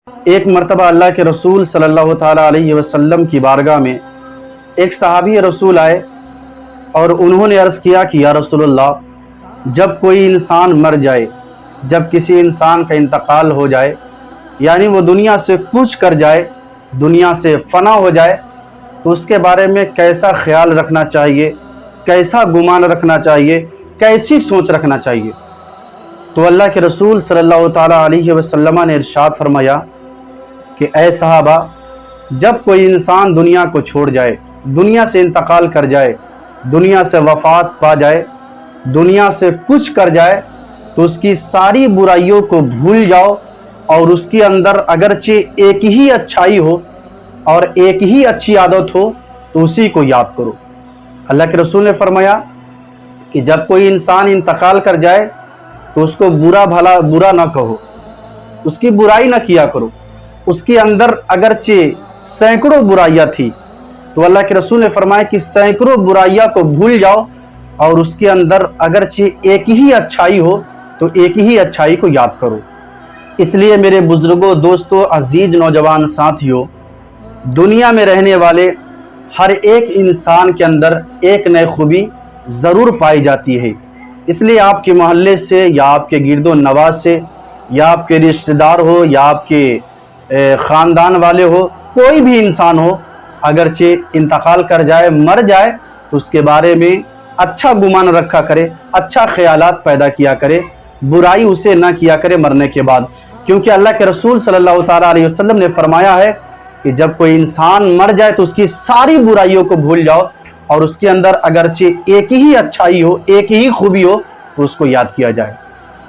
ایک مرتبہ اللہ کے رسول صلی اللہ تعالیٰ علیہ وسلم کی بارگاہ میں ایک صحابی رسول آئے اور انہوں نے عرض کیا کہ یا رسول اللہ، جب کوئی انسان مر جائے، جب کسی انسان کا انتقال ہو جائے، یعنی وہ دنیا سے کوچ کر جائے، دنیا سے فنا ہو جائے، تو اس کے بارے میں کیسا خیال رکھنا چاہیے، کیسا گمان رکھنا چاہیے، کیسی سوچ رکھنا چاہیے؟ تو اللہ کے رسول صلی اللہ تعالیٰ علیہ وسلم نے ارشاد فرمایا کہ اے صحابہ، جب کوئی انسان دنیا کو چھوڑ جائے، دنیا سے انتقال کر جائے، دنیا سے وفات پا جائے، دنیا سے کچھ کر جائے، تو اس کی ساری برائیوں کو بھول جاؤ اور اس کے اندر اگرچہ ایک ہی اچھائی ہو اور ایک ہی اچھی عادت ہو تو اسی کو یاد کرو۔ اللہ کے رسول نے فرمایا کہ جب کوئی انسان انتقال کر جائے تو اس کو برا نہ کہو، اس کی برائی نہ کیا کرو۔ اس کے اندر اگرچہ سینکڑوں برائیاں تھی تو اللہ کے رسول نے فرمایا کہ سینکڑوں برائیاں کو بھول جاؤ اور اس کے اندر اگرچہ ایک ہی اچھائی ہو تو ایک ہی اچھائی کو یاد کرو۔ اس لیے میرے بزرگوں، دوستوں، عزیز نوجوان ساتھیوں، دنیا میں رہنے والے ہر ایک انسان کے اندر ایک نئی خوبی ضرور پائی جاتی ہے۔ اس لیے آپ کے محلے سے یا آپ کے گرد و نواز سے یا آپ کے رشتہ دار ہو یا آپ کے خاندان والے ہو، کوئی بھی انسان ہو، اگرچہ انتقال کر جائے، مر جائے، تو اس کے بارے میں اچھا گمان رکھا کرے، اچھا خیالات پیدا کیا کرے، برائی اسے نہ کیا کرے مرنے کے بعد، کیونکہ اللہ کے رسول صلی اللہ تعالیٰ علیہ وسلم نے فرمایا ہے کہ جب کوئی انسان مر جائے تو اس کی ساری برائیوں کو بھول جاؤ اور اس کے اندر اگرچہ ایک ہی اچھائی ہو، ایک ہی خوبی ہو تو اس کو یاد کیا جائے۔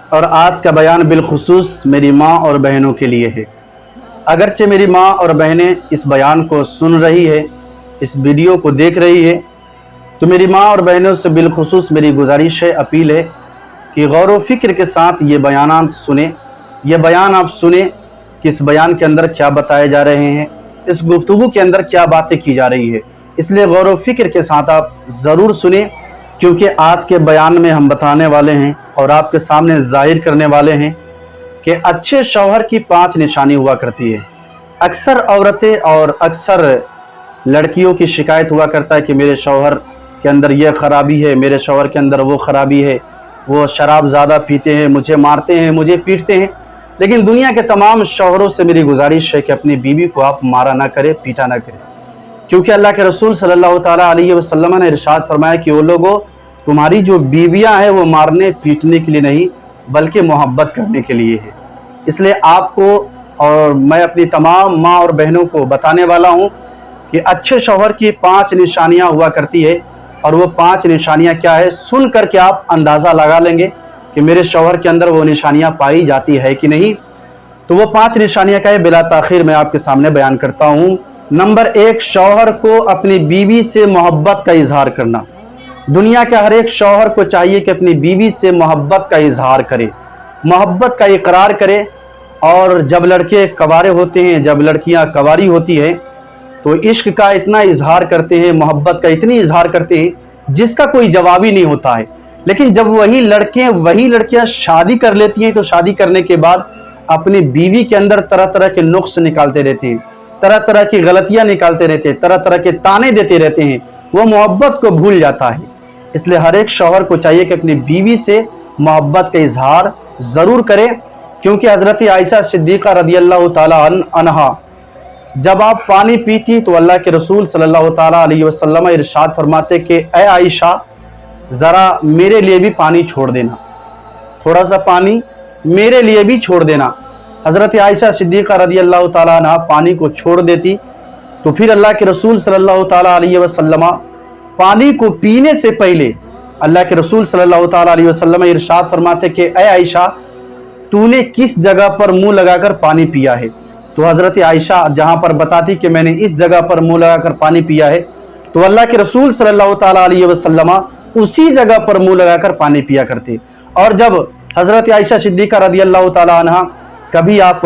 اور آج کا بیان بالخصوص میری ماں اور بہنوں کے لیے ہے۔ اگرچہ میری ماں اور بہنیں اس بیان کو سن رہی ہے، اس ویڈیو کو دیکھ رہی ہے، تو میری ماں اور بہنوں سے بالخصوص میری گزارش ہے، اپیل ہے کہ غور و فکر کے ساتھ یہ بیانات سنیں، یہ بیان آپ سنیں کہ اس بیان کے اندر کیا بتائے جا رہے ہیں، اس گفتگو کے اندر کیا باتیں کی جا رہی ہے۔ اس لیے غور و فکر کے ساتھ آپ ضرور سنیں، کیونکہ آج کے بیان میں ہم بتانے والے ہیں اور آپ کے سامنے ظاہر کرنے والے ہیں کہ اچھے شوہر کی 5 نشانی ہوا کرتی ہے۔ اکثر عورتیں اور اکثر لڑکیوں کی شکایت ہوا کرتا ہے کہ میرے شوہر کے اندر یہ خرابی ہے، میرے شوہر کے اندر وہ خرابی ہے، وہ شراب زیادہ پیتے ہیں، مجھے مارتے ہیں، مجھے پیٹتے ہیں۔ لیکن دنیا کے تمام شوہروں سے میری گزارش ہے کہ اپنی بیوی کو آپ مارا نہ کرے، پیٹا نہ کرے، کیونکہ اللہ کے رسول صلی اللہ تعالیٰ علیہ وسلم نے ارشاد فرمایا کہ وہ لوگوں، تمہاری جو بیویاں ہیں وہ مارنے پیٹنے کے لیے نہیں بلکہ محبت کرنے کے لیے ہے۔ اس لیے آپ کو اور میں اپنی تمام ماں اور بہنوں کو بتانے والا ہوں کہ اچھے شوہر کی 5 نشانیاں ہوا کرتی ہے، اور وہ 5 نشانیاں کیا ہے، سن کر کے آپ اندازہ لگا لیں گے کہ میرے شوہر کے اندر وہ نشانیاں پائی جاتی ہے کہ نہیں۔ تو وہ 5 نشانیاں کیا ہے، بلا تاخیر میں آپ کے سامنے بیان کرتا ہوں۔ نمبر 1، شوہر کو اپنی بیوی سے محبت کا اظہار کرنا۔ دنیا کے ہر ایک شوہر کو چاہیے کہ اپنی بیوی سے محبت کا اظہار کرے، محبت کا اقرار کرے۔ اور جب لڑکے کوارے ہوتے ہیں، جب لڑکیاں کواری ہوتی ہیں، تو عشق کا اتنا اظہار کرتے ہیں، محبت کا اتنی اظہار کرتے ہیں جس کا کوئی جواب ہی نہیں ہوتا ہے۔ لیکن جب وہی لڑکیاں شادی کر لیتی ہیں تو شادی کرنے کے بعد اپنی بیوی کے اندر طرح طرح کے نقص نکالتے رہتے ہیں، طرح طرح کی غلطیاں نکالتے رہتے ہیں، طرح طرح کے تانے دیتے رہتے ہیں، وہ محبت کو بھول جاتا ہے۔ اس لیے ہر ایک شوہر کو چاہیے کہ اپنی بیوی سے محبت کا اظہار ضرور کرے، کیونکہ حضرت عائشہ صدیقہ رضی اللہ تعالیٰ عنہا جب آپ پانی پیتی تو اللہ کے رسول صلی اللہ تعالیٰ علیہ وسلم ارشاد فرماتے کہ اے عائشہ، ذرا میرے لیے بھی پانی چھوڑ دینا، تھوڑا سا پانی میرے لیے بھی چھوڑ دینا۔ حضرت عائشہ صدیقہ رضی اللہ تعالیٰ عنہ پانی کو چھوڑ دیتی تو پھر اللہ کے رسول صلی اللہ تعالیٰ علیہ وسلم پانی کو پینے سے پہلے اللہ کے رسول صلی اللہ تعالیٰ علیہ وسلم ارشاد فرماتے کہ اے عائشہ، تو نے کس جگہ پر منہ لگا کر پانی پیا ہے؟ تو حضرت عائشہ جہاں پر بتاتی کہ میں نے اس جگہ پر منہ لگا کر پانی پیا ہے، تو اللہ کے رسول صلی اللہ تعالیٰ علیہ وسلم اسی جگہ پر منہ لگا کر پانی پیا کرتے۔ اور جب حضرت عائشہ صدیقہ رضی اللہ تعالیٰ عنہ کبھی آپ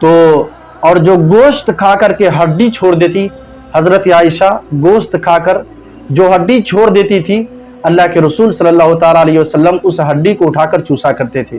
تو اور جو گوشت کھا کر کے ہڈی چھوڑ دیتی، حضرت عائشہ گوشت کھا کر جو ہڈی چھوڑ دیتی تھی، اللہ کے رسول صلی اللہ تعالیٰ علیہ وسلم اس ہڈی کو اٹھا کر چوسا کرتے تھے،